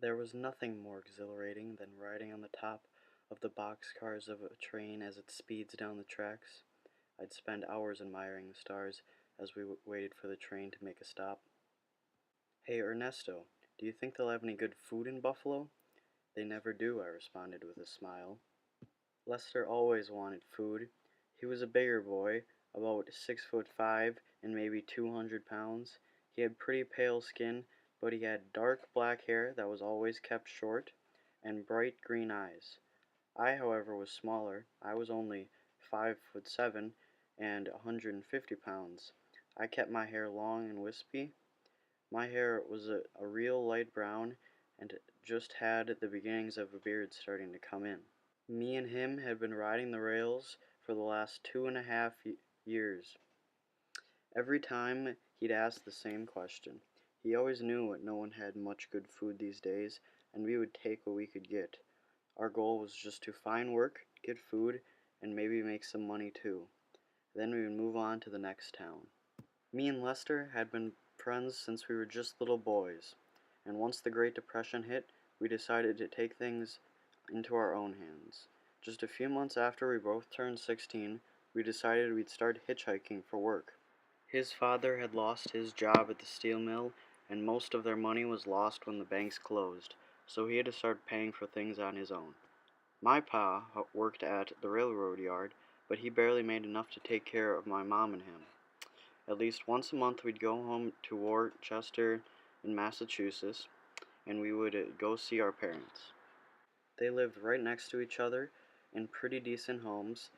There was nothing more exhilarating than riding on the top of the boxcars of a train as it speeds down the tracks. I'd spend hours admiring the stars as we waited for the train to make a stop. "Hey, Ernesto, do you think they'll have any good food in Buffalo?" "They never do," I responded with a smile. Lester always wanted food. He was a bigger boy, about 6'5" and maybe 200 pounds. He had pretty pale skin, but he had dark black hair that was always kept short, and bright green eyes. I, however, was smaller. I was only 5'7" and 150 pounds. I kept my hair long and wispy. My hair was a real light brown and just had the beginnings of a beard starting to come in. Me and him had been riding the rails for the last 2.5 years. Every time he'd ask the same question. He always knew no one had much good food these days, and we would take what we could get. Our goal was just to find work, get food, and maybe make some money too. Then we would move on to the next town. Me and Lester had been friends since we were just little boys, and once the Great Depression hit, we decided to take things into our own hands. Just a few months after we both turned 16, we decided we'd start hitchhiking for work. His father had lost his job at the steel mill, and most of their money was lost when the banks closed, so he had to start paying for things on his own. My pa worked at the railroad yard, but he barely made enough to take care of my mom and him. At least once a month we'd go home to Worcester in Massachusetts, and we would go see our parents. They lived right next to each other in pretty decent homes,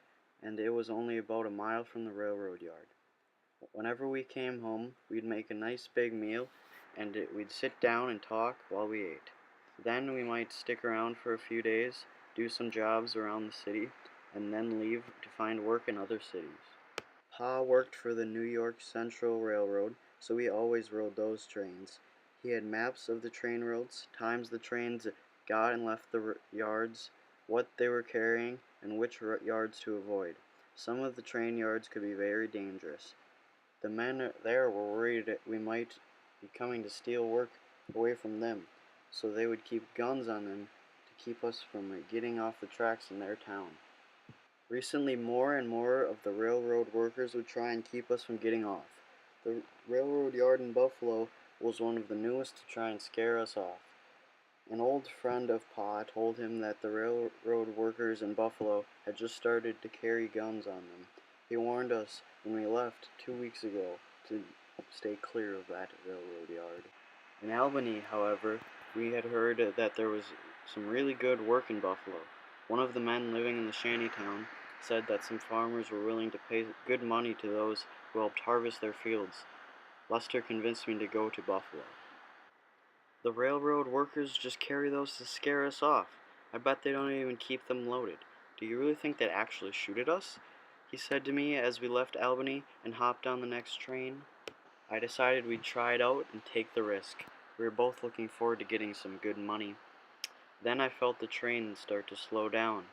and it was only about a mile from the railroad yard. Whenever we came home, we'd make a nice big meal, and we'd sit down and talk while we ate. Then we might stick around for a few days, do some jobs around the city, and then leave to find work in other cities. Pa worked for the New York Central Railroad, so we always rode those trains. He had maps of the train routes, times the trains got and left the yards, what they were carrying, and which yards to avoid. Some of the train yards could be very dangerous. The men there were worried we might be coming to steal work away from them, so they would keep guns on them to keep us from getting off the tracks in their town. Recently, more and more of the railroad workers would try and keep us from getting off. The railroad yard in Buffalo was one of the newest to try and scare us off. An old friend of Pa told him that the railroad workers in Buffalo had just started to carry guns on them. He warned us when we left 2 weeks ago to stay clear of that railroad yard. In Albany, however, we had heard that there was some really good work in Buffalo. One of the men living in the shanty town said that some farmers were willing to pay good money to those who helped harvest their fields. Lester convinced me to go to Buffalo. The railroad workers just carry those to scare us off. I bet they don't even keep them loaded. Do you really think they'd actually shoot at us?" he said to me as we left Albany and hopped on the next train. I decided we'd try it out and take the risk. We were both looking forward to getting some good money. Then I felt the train start to slow down.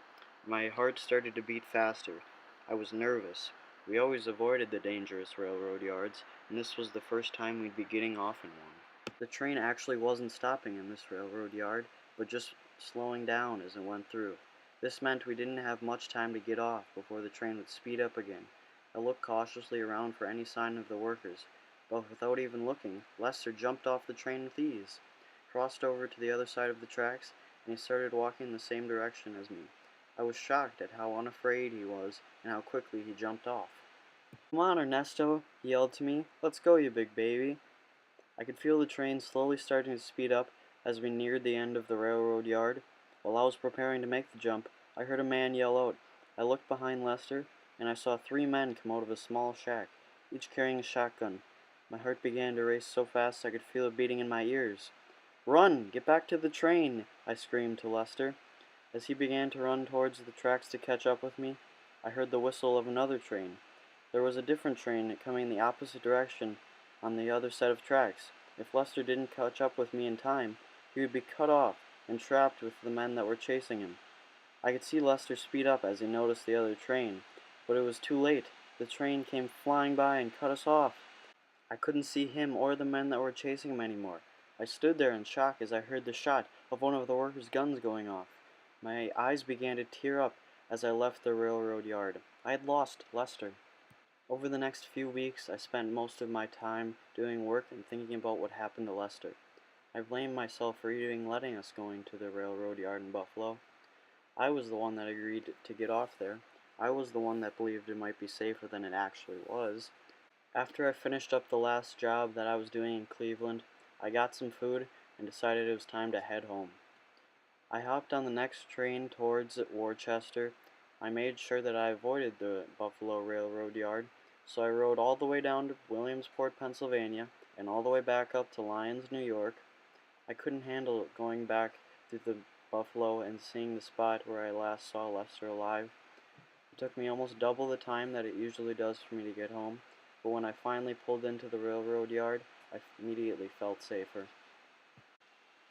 My heart started to beat faster. I was nervous. We always avoided the dangerous railroad yards, and this was the first time we'd be getting off in one. The train actually wasn't stopping in this railroad yard, but just slowing down as it went through. This meant we didn't have much time to get off before the train would speed up again. I looked cautiously around for any sign of the workers, but without even looking, Lester jumped off the train with ease, crossed over to the other side of the tracks, and he started walking in the same direction as me. I was shocked at how unafraid he was and how quickly he jumped off. "Come on, Ernesto," he yelled to me. "Let's go, you big baby." I could feel the train slowly starting to speed up as we neared the end of the railroad yard. While I was preparing to make the jump, I heard a man yell out. I looked behind Lester, and I saw 3 men come out of a small shack, each carrying a shotgun. My heart began to race so fast I could feel it beating in my ears. "Run! Get back to the train!" I screamed to Lester. As he began to run towards the tracks to catch up with me, I heard the whistle of another train. There was a different train coming in the opposite direction on the other set of tracks. If Lester didn't catch up with me in time, he would be cut off and trapped with the men that were chasing him. I could see Lester speed up as he noticed the other train, but it was too late. The train came flying by and cut us off. I couldn't see him or the men that were chasing him anymore. I stood there in shock as I heard the shot of one of the workers' guns going off. My eyes began to tear up as I left the railroad yard. I had lost Lester. Over the next few weeks, I spent most of my time doing work and thinking about what happened to Lester. I blamed myself for even letting us go into the railroad yard in Buffalo. I was the one that agreed to get off there. I was the one that believed it might be safer than it actually was. After I finished up the last job that I was doing in Cleveland, I got some food and decided it was time to head home. I hopped on the next train towards Worcester. I made sure that I avoided the Buffalo Railroad Yard, so I rode all the way down to Williamsport, Pennsylvania, and all the way back up to Lyons, New York. I couldn't handle going back through the Buffalo and seeing the spot where I last saw Lester alive. It took me almost double the time that it usually does for me to get home, but when I finally pulled into the railroad yard, I immediately felt safer.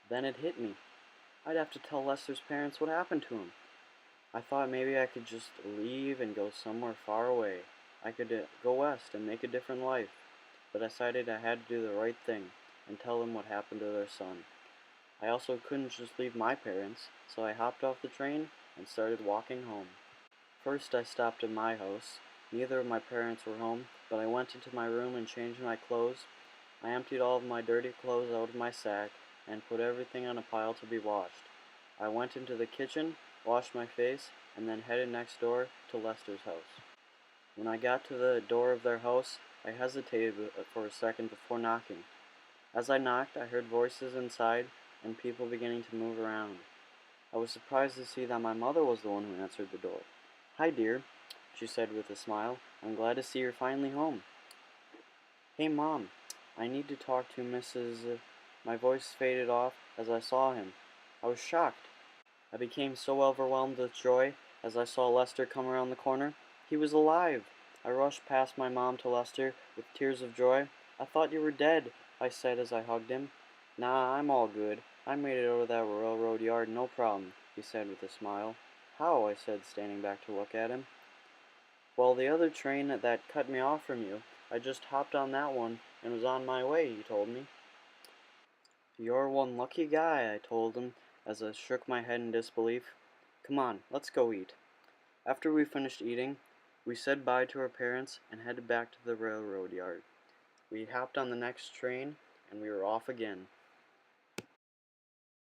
Then it hit me. I'd have to tell Lester's parents what happened to him. I thought maybe I could just leave and go somewhere far away. I could go west and make a different life, but I decided I had to do the right thing and tell them what happened to their son. I also couldn't just leave my parents, so I hopped off the train and started walking home. First I stopped at my house. Neither of my parents were home, but I went into my room and changed my clothes. I emptied all of my dirty clothes out of my sack and put everything on a pile to be washed. I went into the kitchen, washed my face, and then headed next door to Lester's house. When I got to the door of their house, I hesitated for a second before knocking. As I knocked, I heard voices inside and people beginning to move around. I was surprised to see that my mother was the one who answered the door. "Hi, dear," she said with a smile. "I'm glad to see you're finally home." "Hey, Mom, I need to talk to Mrs. My voice faded off as I saw him. I was shocked. I became so overwhelmed with joy as I saw Lester come around the corner. He was alive! I rushed past my mom to Lester with tears of joy. "I thought you were dead," I said as I hugged him. "Nah, I'm all good. I made it out of that railroad yard, no problem," he said with a smile. "How?" I said, standing back to look at him. "Well, the other train that cut me off from you, I just hopped on that one and was on my way," he told me. "You're one lucky guy," I told him as I shook my head in disbelief. "Come on, let's go eat." After we finished eating, we said bye to our parents and headed back to the railroad yard. We hopped on the next train and we were off again.